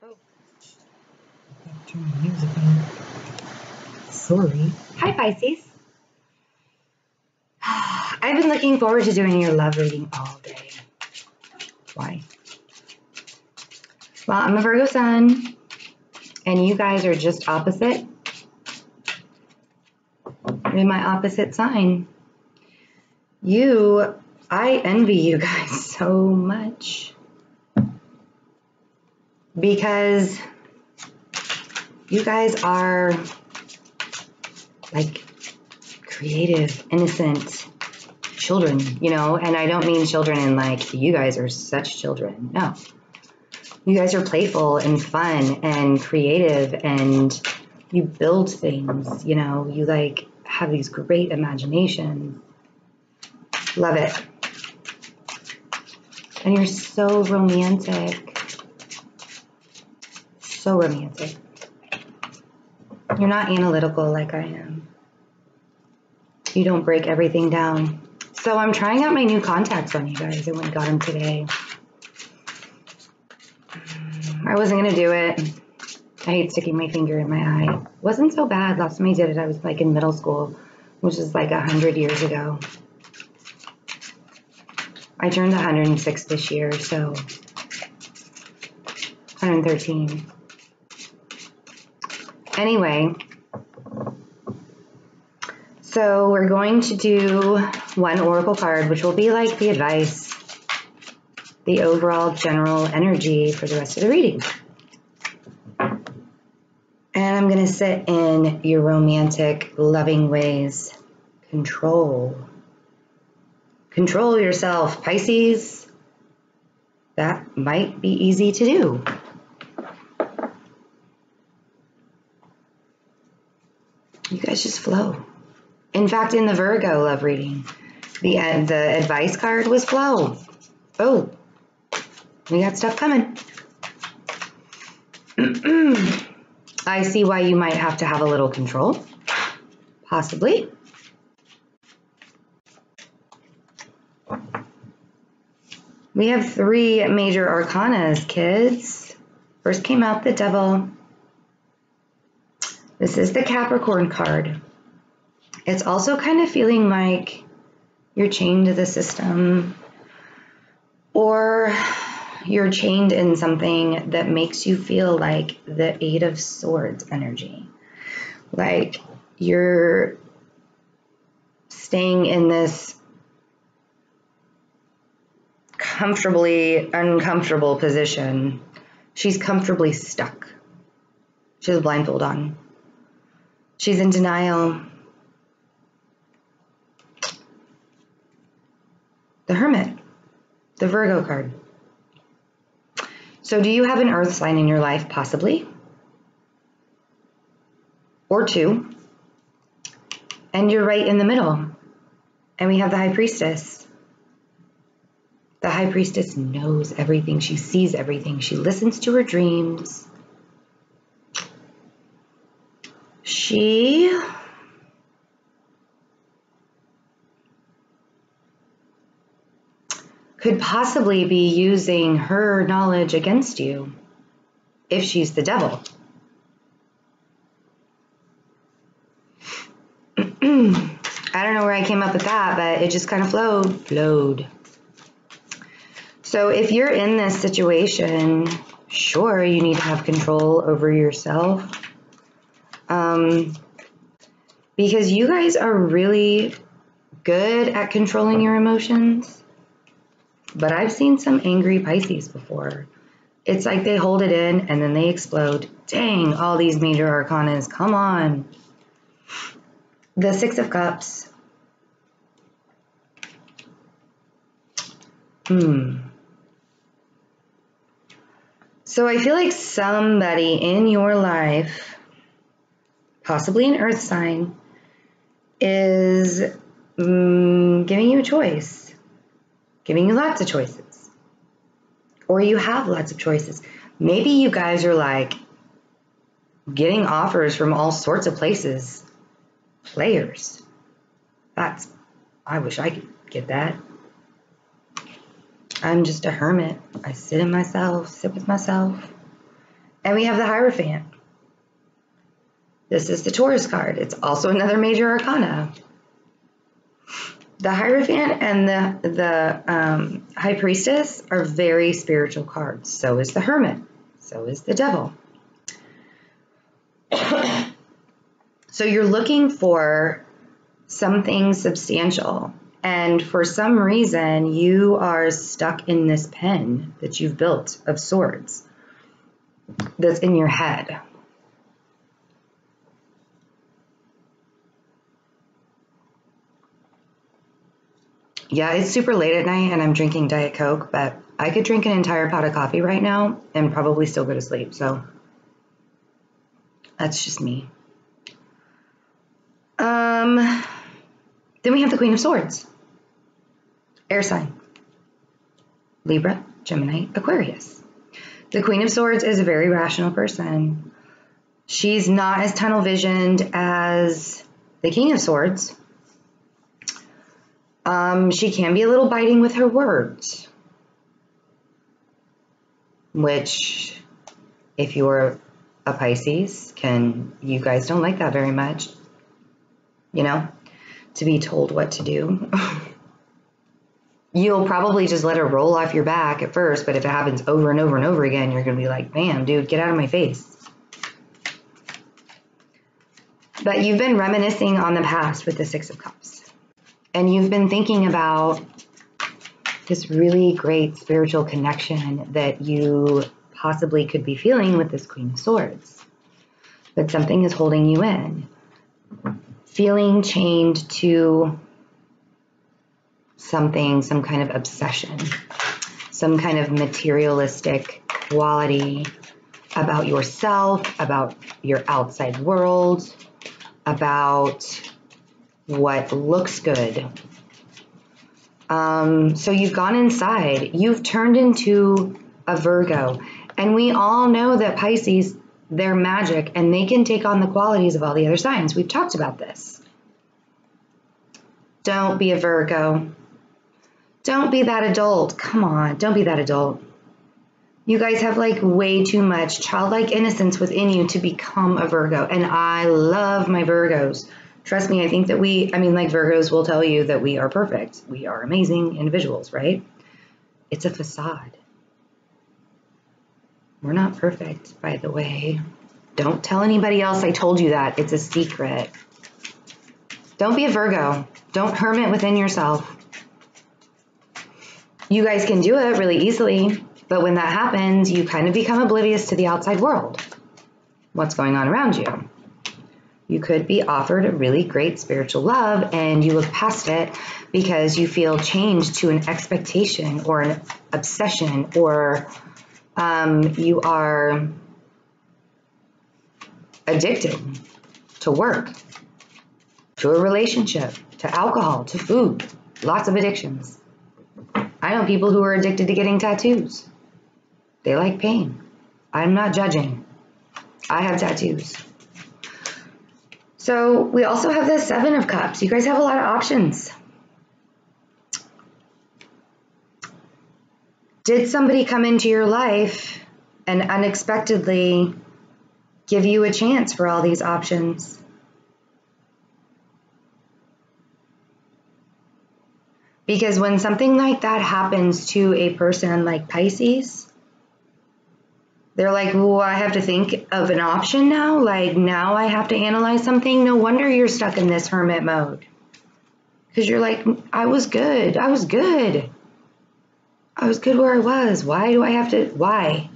Oh. Turn the music on. Sorry. Hi, Pisces. I've been looking forward to doing your love reading all day. Why? Well, I'm a Virgo sun, and you guys are just opposite. You're in my opposite sign. I envy you guys so much. Because you guys are like creative, innocent children, you know, and I don't mean children in like, you guys are such children. No. You guys are playful and fun and creative and you build things, you know, you like have these great imaginations. Love it. And you're so romantic. So romantic. You're not analytical like I am. You don't break everything down. So I'm trying out my new contacts on you guys. I went and got them today. I wasn't going to do it. I hate sticking my finger in my eye. It wasn't so bad. Last time I did it, I was like in middle school, which is like 100 years ago. I turned 106 this year, so 113. Anyway, so we're going to do one oracle card, which will be like the advice, the overall general energy for the rest of the reading. And I'm going to sit in your romantic, loving ways. Control. Control yourself, Pisces. That might be easy to do. You guys just flow. In fact, in the Virgo love reading, the advice card was flow. Oh, we got stuff coming. I see why you might have to have a little control. Possibly. We have 3 major arcanas, kids. First came out the Devil. This is the Capricorn card. It's also kind of feeling like you're chained to the system, or you're chained in something that makes you feel like the 8 of Swords energy. Like you're staying in this comfortably uncomfortable position. She's comfortably stuck. She has a blindfold on. She's in denial. The Hermit, the Virgo card. So do you have an earth sign in your life? Possibly. Or 2. And you're right in the middle. And we have the High Priestess. The High Priestess knows everything. She sees everything. She listens to her dreams. She could possibly be using her knowledge against you if she's the Devil. I don't know where I came up with that, but it just kind of flowed. So if you're in this situation, sure, you need to have control over yourself. Because you guys are really good at controlling your emotions. But I've seen some angry Pisces before. It's like they hold it in and then they explode. Dang, all these major arcanas, come on. The 6 of Cups. So I feel like somebody in your life, possibly an earth sign, is giving you a choice. Giving you lots of choices. Or you have lots of choices. Maybe you guys are like getting offers from all sorts of places. Players. I wish I could get that. I'm just a hermit. I sit with myself. And we have the Hierophant. This is the Taurus card. It's also another major arcana. The Hierophant and the High Priestess are very spiritual cards. So is the Hermit. So is the Devil. So you're looking for something substantial. And for some reason, you are stuck in this pen that you've built of swords that's in your head. Yeah, it's super late at night and I'm drinking Diet Coke, but I could drink an entire pot of coffee right now and probably still go to sleep. So that's just me. Then we have the Queen of Swords. Air sign. Libra, Gemini, Aquarius. The Queen of Swords is a very rational person. She's not as tunnel visioned as the King of Swords. She can be a little biting with her words, which, if you're a Pisces, you guys don't like that very much, you know, to be told what to do. You'll probably just let her roll off your back at first, but if it happens over and over and over again, you're going to be like, damn, dude, get out of my face. But you've been reminiscing on the past with the Six of Cups. And you've been thinking about this really great spiritual connection that you possibly could be feeling with this Queen of Swords. But something is holding you in. Feeling chained to something, some kind of obsession, some kind of materialistic quality about yourself, about your outside world, about what looks good. So you've gone inside, you've turned into a Virgo, and we all know that Pisces, they're magic and they can take on the qualities of all the other signs. We've talked about this. Don't be a Virgo. Don't be that adult. Come on, don't be that adult. You guys have like way too much childlike innocence within you to become a Virgo. And I love my Virgos. Trust me, I think that like Virgos will tell you that we are perfect. We are amazing individuals, right? It's a facade. We're not perfect, by the way. Don't tell anybody else I told you that. It's a secret. Don't be a Virgo. Don't hermit within yourself. You guys can do it really easily, but when that happens, you kind of become oblivious to the outside world. What's going on around you? You could be offered a really great spiritual love and you look past it because you feel chained to an expectation or an obsession, or you are addicted to work, to a relationship, to alcohol, to food, lots of addictions. I know people who are addicted to getting tattoos. They like pain. I'm not judging. I have tattoos. So we also have the Seven of Cups. You guys have a lot of options. Did somebody come into your life and unexpectedly give you a chance for all these options? Because when something like that happens to a person like Pisces, they're like, well, I have to think of an option now? Like, now I have to analyze something? No wonder you're stuck in this hermit mode. Because you're like, I was good. I was good. I was good where I was. Why do I have to? Why?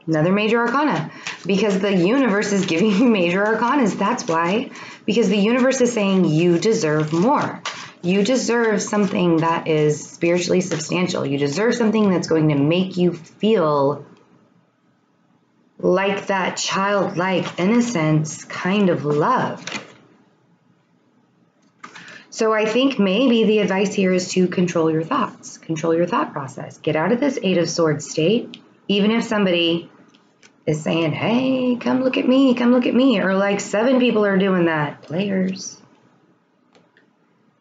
Another major arcana. Because the universe is giving you major arcanas. That's why. Because the universe is saying you deserve more. You deserve something that is spiritually substantial. You deserve something that's going to make you feel like that childlike innocence kind of love. So I think maybe the advice here is to control your thoughts, control your thought process. Get out of this Eight of Swords state. Even if somebody is saying, hey, come look at me, or like 7 people are doing that. Players.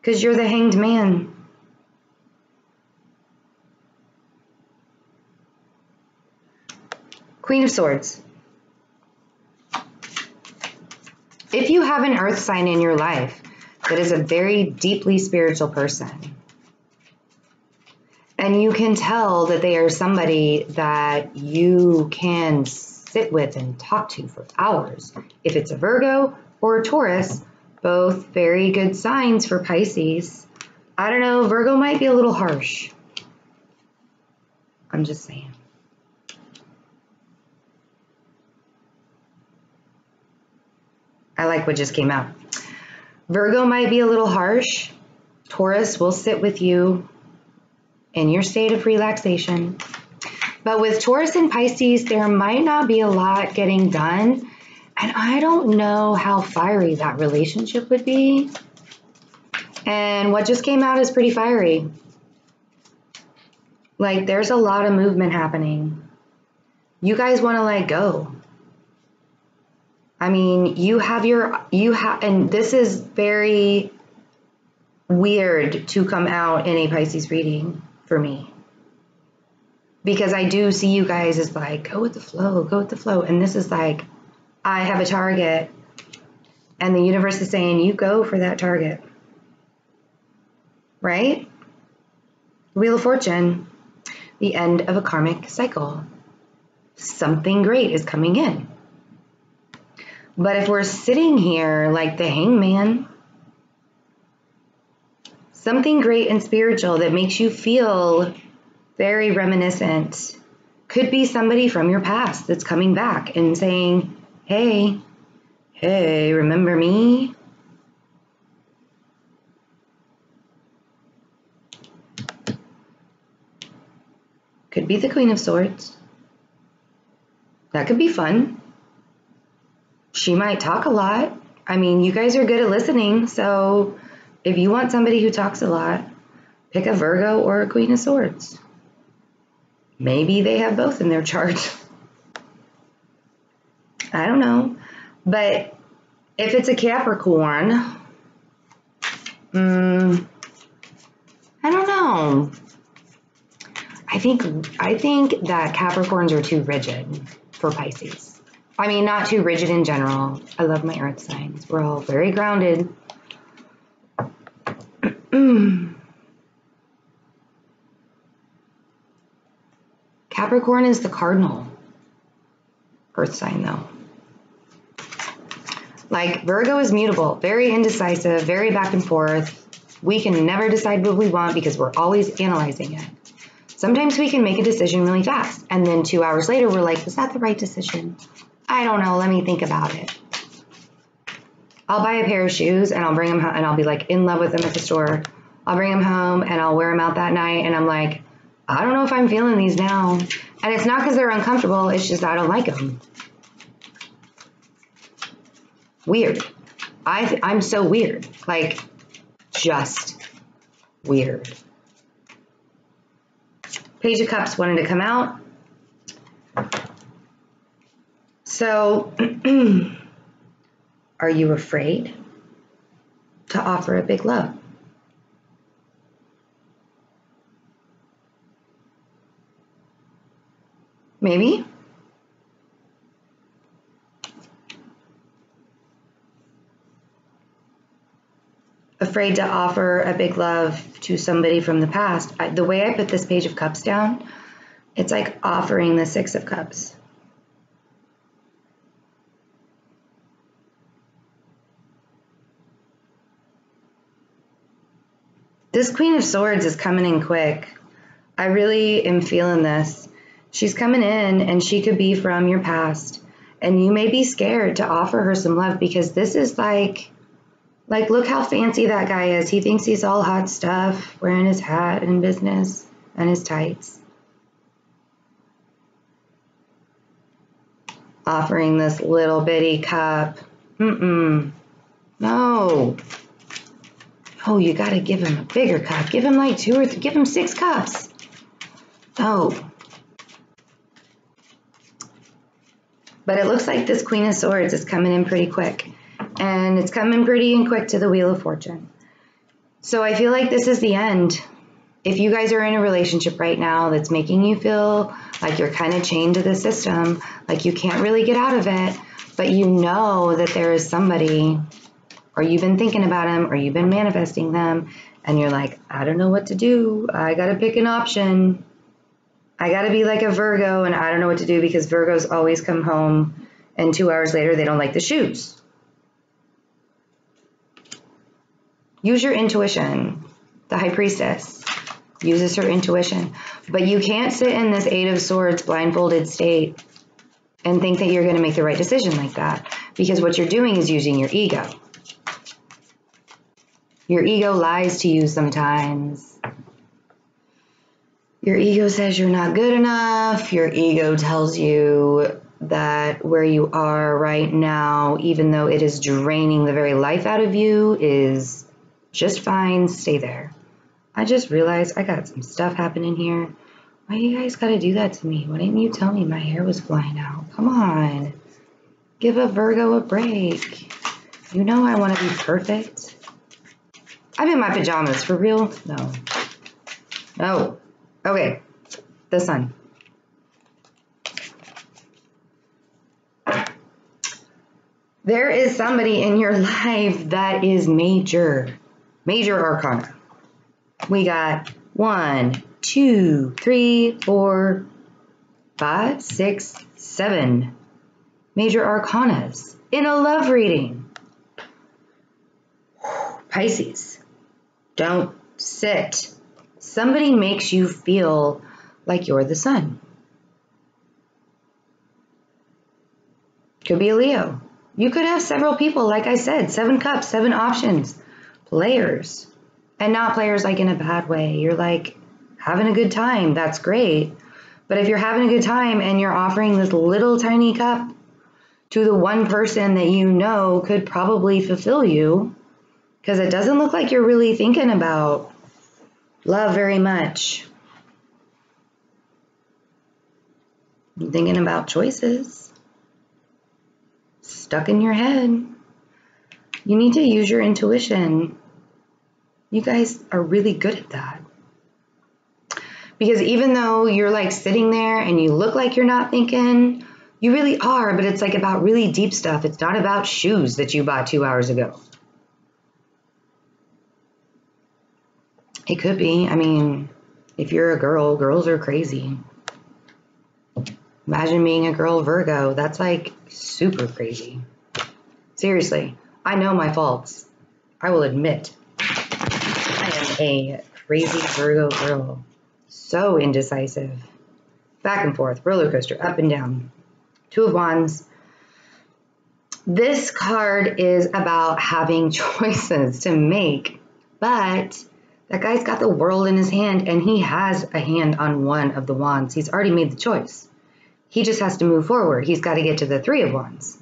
Because you're the Hanged Man. Queen of Swords. If you have an earth sign in your life that is a very deeply spiritual person, and you can tell that they are somebody that you can sit with and talk to for hours, if it's a Virgo or a Taurus, both very good signs for Pisces. I don't know, Virgo might be a little harsh. I'm just saying. I like what just came out. Virgo might be a little harsh. Taurus will sit with you in your state of relaxation. But with Taurus and Pisces, there might not be a lot getting done. And I don't know how fiery that relationship would be. And what just came out is pretty fiery. Like, there's a lot of movement happening. You guys want to let go. I mean, and this is very weird to come out in a Pisces reading for me. Because I do see you guys as like, go with the flow, go with the flow. And this is like, I have a target and the universe is saying, you go for that target. Right? Wheel of Fortune, the end of a karmic cycle. Something great is coming in. But if we're sitting here like the Hangman, something great and spiritual that makes you feel very reminiscent could be somebody from your past that's coming back and saying, hey, remember me? Could be the Queen of Swords. That could be fun. She might talk a lot. I mean, you guys are good at listening, so if you want somebody who talks a lot, pick a Virgo or a Queen of Swords. Maybe they have both in their chart. I don't know. But if it's a Capricorn, I don't know. I think that Capricorns are too rigid for Pisces. I mean, not too rigid in general. I love my earth signs. We're all very grounded. Capricorn is the cardinal earth sign, though. Like, Virgo is mutable, very indecisive, very back and forth. We can never decide what we want because we're always analyzing it. Sometimes we can make a decision really fast, and then 2 hours later, we're like, was that the right decision? I don't know. Let me think about it. I'll buy a pair of shoes, and I'll bring them home, and I'll be, like, in love with them at the store. I'll bring them home, and I'll wear them out that night, and I'm like, I don't know if I'm feeling these now. And it's not because they're uncomfortable. It's just I don't like them. Weird. I'm so weird. Like, just weird. Page of Cups wanted to come out. So, are you afraid to offer a big love? Maybe. Afraid to offer a big love to somebody from the past. The way I put this Page of Cups down, it's like offering the Six of Cups. This Queen of Swords is coming in quick. I really am feeling this. She's coming in and she could be from your past. And you may be scared to offer her some love because this is like, look how fancy that guy is. He thinks he's all hot stuff, wearing his hat and business and his tights. Offering this little bitty cup. No. Oh, you got to give him a bigger cup. Give him like 2 or 3, give him 6 cups. Oh. But it looks like this Queen of Swords is coming in pretty quick. And it's coming pretty and quick to the Wheel of Fortune. So I feel like this is the end. if you guys are in a relationship right now that's making you feel like you're kind of chained to the system, like you can't really get out of it, but you know that there is somebody, or you've been thinking about them, or you've been manifesting them, and you're like, I don't know what to do. I got to pick an option. I got to be like a Virgo, and I don't know what to do because Virgos always come home, and 2 hours later, they don't like the shoes. Use your intuition. The High Priestess uses her intuition. But you can't sit in this Eight of Swords blindfolded state and think that you're going to make the right decision like that. Because what you're doing is using your ego. Your ego lies to you sometimes. Your ego says you're not good enough. Your ego tells you that where you are right now, even though it is draining the very life out of you, is just fine. Stay there. I just realized I got some stuff happening here. Why you guys gotta do that to me? Why didn't you tell me my hair was flying out? Come on. Give a Virgo a break. You know I want to be perfect. I'm in my pajamas. For real? No. No. Okay. The Sun. There is somebody in your life that is major. Major arcana. We got 1, 2, 3, 4, 5, 6, 7 major arcanas in a love reading. Pisces, don't sit. Somebody makes you feel like you're the sun. Could be a Leo. You could have several people, like I said, 7 cups, 7 options, players. And not players like in a bad way. You're like having a good time. That's great. But if you're having a good time and you're offering this little tiny cup to the one person that you know could probably fulfill you, because it doesn't look like you're really thinking about love very much. You're thinking about choices. Stuck in your head. You need to use your intuition. You guys are really good at that. Because even though you're like sitting there and you look like you're not thinking, you really are, but it's like about really deep stuff. It's not about shoes that you bought 2 hours ago. It could be. I mean, if you're a girl, girls are crazy. Imagine being a girl Virgo. That's like super crazy. Seriously, I know my faults. I will admit. I am a crazy Virgo girl. So indecisive. Back and forth, roller coaster, up and down. 2 of Wands. This card is about having choices to make, but that guy's got the world in his hand and he has a hand on 1 of the Wands. He's already made the choice. He just has to move forward. He's got to get to the 3 of Wands.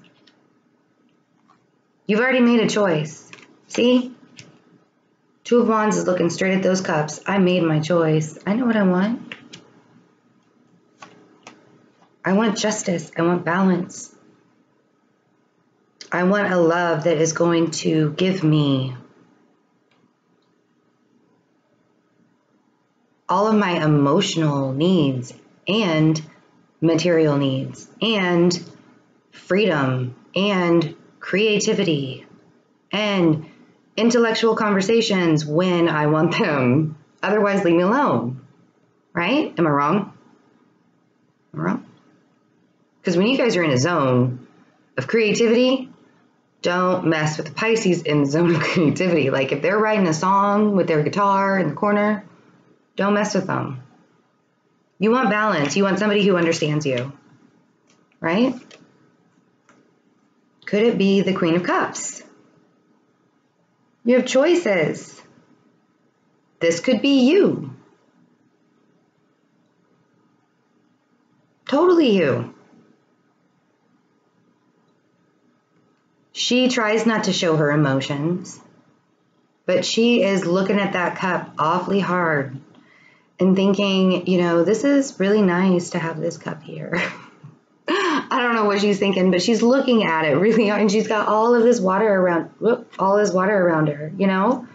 You've already made a choice. See? 2 of Wands is looking straight at those cups. I made my choice. I know what I want. I want justice. I want balance. I want a love that is going to give me all of my emotional needs and material needs and freedom and creativity and intellectual conversations when I want them. Otherwise, leave me alone. Right? Am I wrong? Am I wrong? Because when you guys are in a zone of creativity, don't mess with the Pisces in the zone of creativity. Like if they're writing a song with their guitar in the corner, don't mess with them. You want balance. You want somebody who understands you. Right? Could it be the Queen of Cups? You have choices. This could be you. Totally you. She tries not to show her emotions, but she is looking at that cup awfully hard and thinking, you know, this is really nice to have this cup here. I don't know what she's thinking, but she's looking at it really hard, and she's got all of this water around, all this water around her, you know?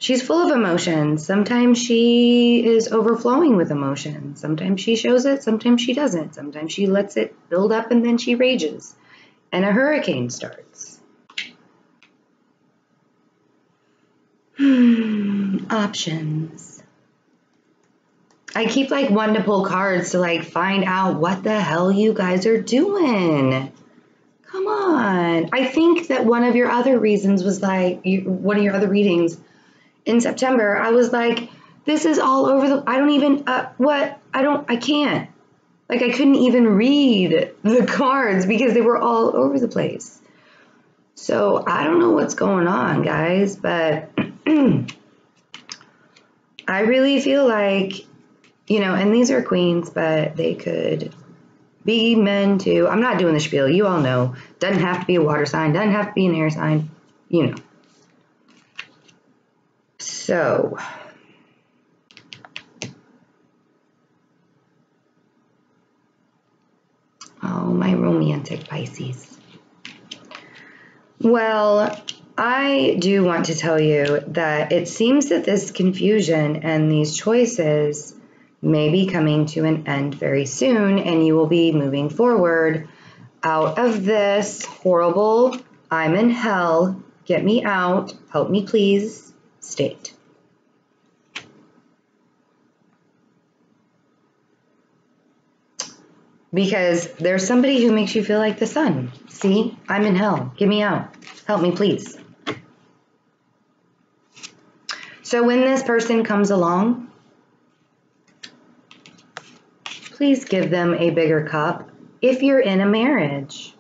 She's full of emotions. Sometimes she is overflowing with emotion. Sometimes she shows it, sometimes she doesn't. Sometimes she lets it build up and then she rages. And a hurricane starts. Options. I keep like wanting to pull cards to like find out what the hell you guys are doing. Come on. I think that one of your other reasons was like, one of your other readings in September, I was like, this is all over the, I don't even, I can't. Like I couldn't even read the cards because they were all over the place. So I don't know what's going on, guys, but I really feel like, you know, and these are queens, but they could be men too. I'm not doing the spiel. You all know. Doesn't have to be a water sign. Doesn't have to be an air sign. You know. So. Oh, my romantic Pisces. Well, I do want to tell you that it seems that this confusion and these choices may be coming to an end very soon, and you will be moving forward out of this horrible, I'm in hell, get me out, help me please state. Because there's somebody who makes you feel like the sun. See, I'm in hell, get me out, help me please. So when this person comes along, please give them a bigger cup if you're in a marriage.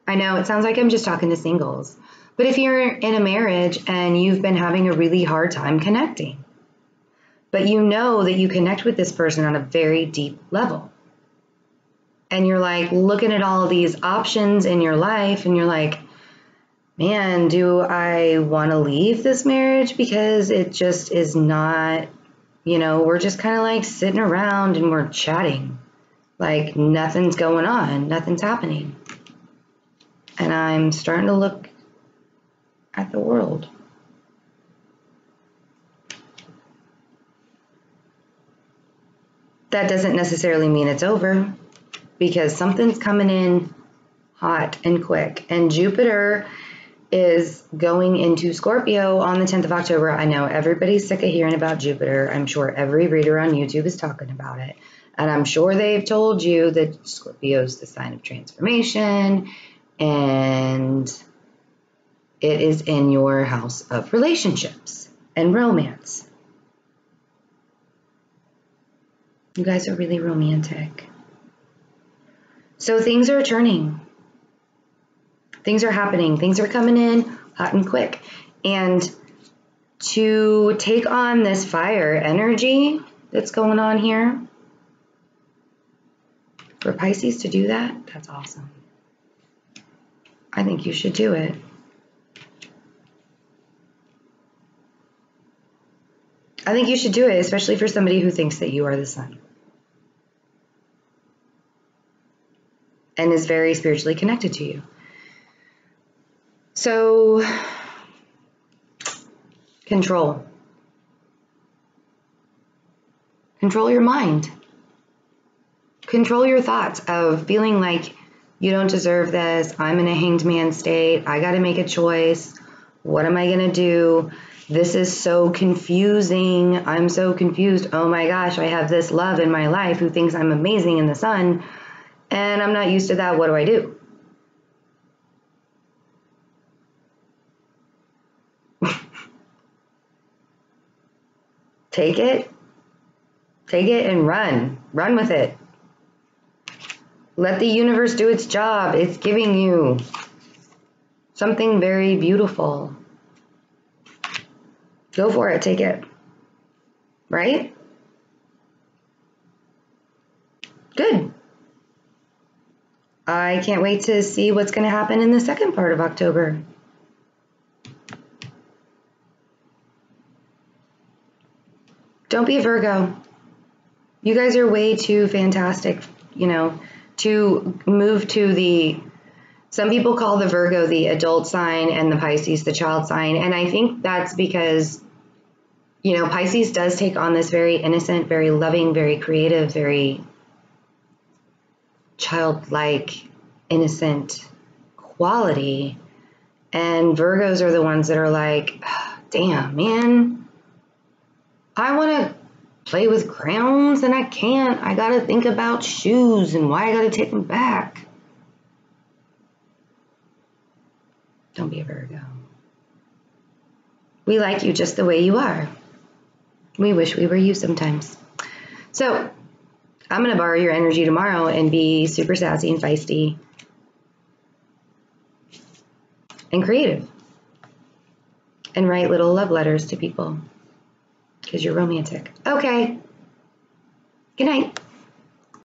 I know it sounds like I'm just talking to singles, but if you're in a marriage and you've been having a really hard time connecting, but you know that you connect with this person on a very deep level, and you're like looking at all of these options in your life and you're like, man, do I want to leave this marriage because it just is not, you know, we're just kind of like sitting around and we're chatting. Like nothing's going on, nothing's happening. And I'm starting to look at the world. That doesn't necessarily mean it's over because something's coming in hot and quick. And Jupiter is going into Scorpio on the 10th of October. I know everybody's sick of hearing about Jupiter. I'm sure every reader on YouTube is talking about it. And I'm sure they've told you that Scorpio is the sign of transformation and it is in your house of relationships and romance. You guys are really romantic. So things are turning. Things are happening. Things are coming in hot and quick. And to take on this fire energy that's going on here, for Pisces to do that, that's awesome. I think you should do it. I think you should do it, especially for somebody who thinks that you are the sun. And is very spiritually connected to you. So, control. Control your mind. Control your thoughts of feeling like you don't deserve this. I'm in a hanged man state. I got to make a choice. What am I going to do? This is so confusing. I'm so confused. Oh my gosh, I have this love in my life who thinks I'm amazing in the sun, and I'm not used to that. What do I do? Take it and run with it. Let the universe do its job. It's giving you something very beautiful. Go for it, take it. Right? Good. I can't wait to see what's going to happen in the second part of October. Don't be a Virgo. You guys are way too fantastic, you know, to move to the, some people call the Virgo the adult sign and the Pisces the child sign. And I think that's because You know, Pisces does take on this very innocent, very loving, very creative, very childlike, innocent quality. And Virgos are the ones that are like, damn, man, I want to play with crayons and I can't. I got to think about shoes and why I got to take them back. Don't be a Virgo. We like you just the way you are. We wish we were you sometimes. So I'm going to borrow your energy tomorrow and be super sassy and feisty and creative and write little love letters to people because you're romantic. Okay. Good night.